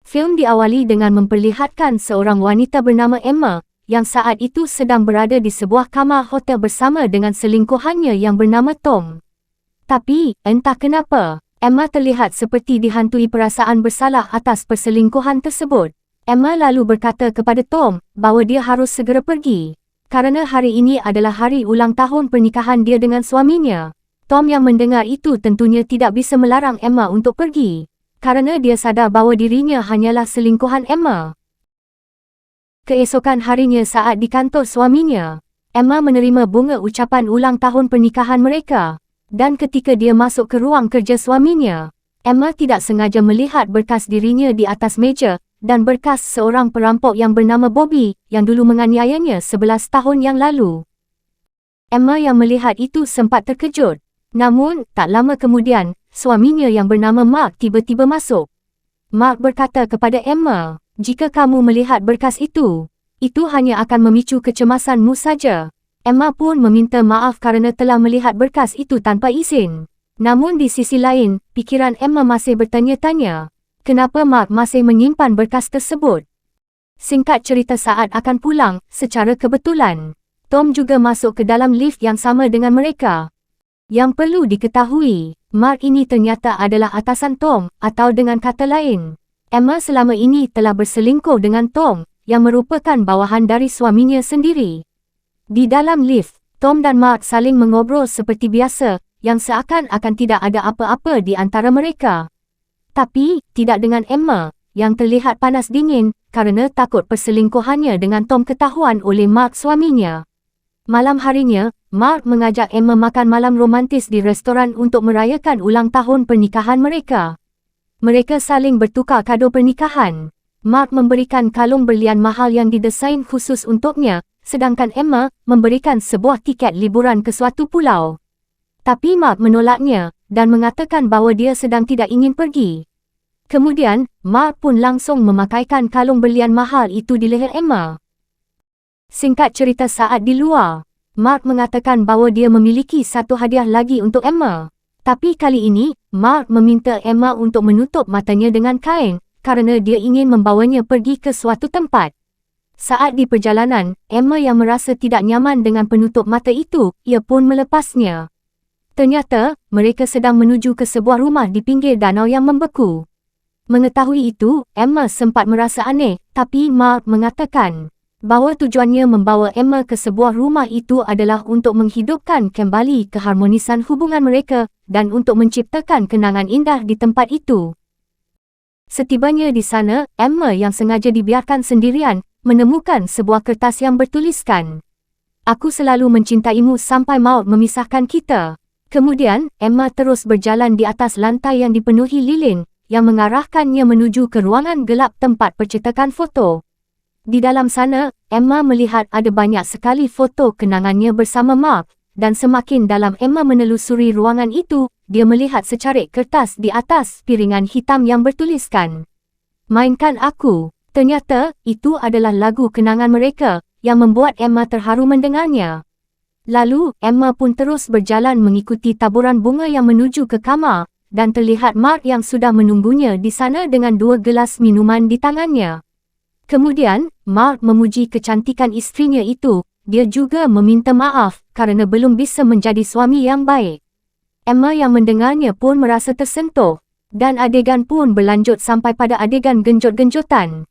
Film diawali dengan memperlihatkan seorang wanita bernama Emma yang saat itu sedang berada di sebuah kamar hotel bersama dengan selingkuhannya yang bernama Tom. Tapi, entah kenapa, Emma terlihat seperti dihantui perasaan bersalah atas perselingkuhan tersebut. Emma lalu berkata kepada Tom bahawa dia harus segera pergi, kerana hari ini adalah hari ulang tahun pernikahan dia dengan suaminya. Tom yang mendengar itu tentunya tidak bisa melarang Emma untuk pergi, kerana dia sadar bahawa dirinya hanyalah selingkuhan Emma. Keesokan harinya saat di kantor suaminya, Emma menerima bunga ucapan ulang tahun pernikahan mereka. Dan ketika dia masuk ke ruang kerja suaminya, Emma tidak sengaja melihat berkas dirinya di atas meja dan berkas seorang perampok yang bernama Bobby yang dulu menganiayanya 11 tahun yang lalu. Emma yang melihat itu sempat terkejut. Namun, tak lama kemudian, suaminya yang bernama Mark tiba-tiba masuk. Mark berkata kepada Emma, "Jika kamu melihat berkas itu hanya akan memicu kecemasanmu saja." Emma pun meminta maaf kerana telah melihat berkas itu tanpa izin. Namun di sisi lain, pikiran Emma masih bertanya-tanya, kenapa Mark masih menyimpan berkas tersebut? Singkat cerita, saat akan pulang, secara kebetulan, Tom juga masuk ke dalam lift yang sama dengan mereka. Yang perlu diketahui, Mark ini ternyata adalah atasan Tom, atau dengan kata lain, Emma selama ini telah berselingkuh dengan Tom, yang merupakan bawahan dari suaminya sendiri. Di dalam lift, Tom dan Mark saling mengobrol seperti biasa, yang seakan-akan tidak ada apa-apa di antara mereka. Tapi, tidak dengan Emma, yang terlihat panas dingin, kerana takut perselingkuhannya dengan Tom ketahuan oleh Mark suaminya. Malam harinya, Mark mengajak Emma makan malam romantis di restoran untuk merayakan ulang tahun pernikahan mereka. Mereka saling bertukar kado pernikahan. Mark memberikan kalung berlian mahal yang didesain khusus untuknya, sedangkan Emma memberikan sebuah tiket liburan ke suatu pulau. Tapi Mark menolaknya dan mengatakan bahawa dia sedang tidak ingin pergi. Kemudian, Mark pun langsung memakaikan kalung berlian mahal itu di leher Emma. Singkat cerita, saat di luar, Mark mengatakan bahawa dia memiliki satu hadiah lagi untuk Emma. Tapi kali ini, Mark meminta Emma untuk menutup matanya dengan kain kerana dia ingin membawanya pergi ke suatu tempat. Saat di perjalanan, Emma yang merasa tidak nyaman dengan penutup mata itu, ia pun melepasnya. Ternyata, mereka sedang menuju ke sebuah rumah di pinggir danau yang membeku. Mengetahui itu, Emma sempat merasa aneh, tapi Mark mengatakan bahawa tujuannya membawa Emma ke sebuah rumah itu adalah untuk menghidupkan kembali keharmonisan hubungan mereka dan untuk menciptakan kenangan indah di tempat itu. Setibanya di sana, Emma yang sengaja dibiarkan sendirian, menemukan sebuah kertas yang bertuliskan, "Aku selalu mencintaimu sampai maut memisahkan kita." Kemudian, Emma terus berjalan di atas lantai yang dipenuhi lilin, yang mengarahkannya menuju ke ruangan gelap tempat percetakan foto. Di dalam sana, Emma melihat ada banyak sekali foto kenangannya bersama Mark, dan semakin dalam Emma menelusuri ruangan itu, dia melihat secarik kertas di atas piringan hitam yang bertuliskan, "Mainkan Aku." Ternyata, itu adalah lagu kenangan mereka, yang membuat Emma terharu mendengarnya. Lalu, Emma pun terus berjalan mengikuti taburan bunga yang menuju ke kamar, dan terlihat Mark yang sudah menunggunya di sana dengan 2 gelas minuman di tangannya. Kemudian, Mark memuji kecantikan istrinya itu. Dia juga meminta maaf kerana belum bisa menjadi suami yang baik. Emma yang mendengarnya pun merasa tersentuh, dan adegan pun berlanjut sampai pada adegan genjot-genjotan.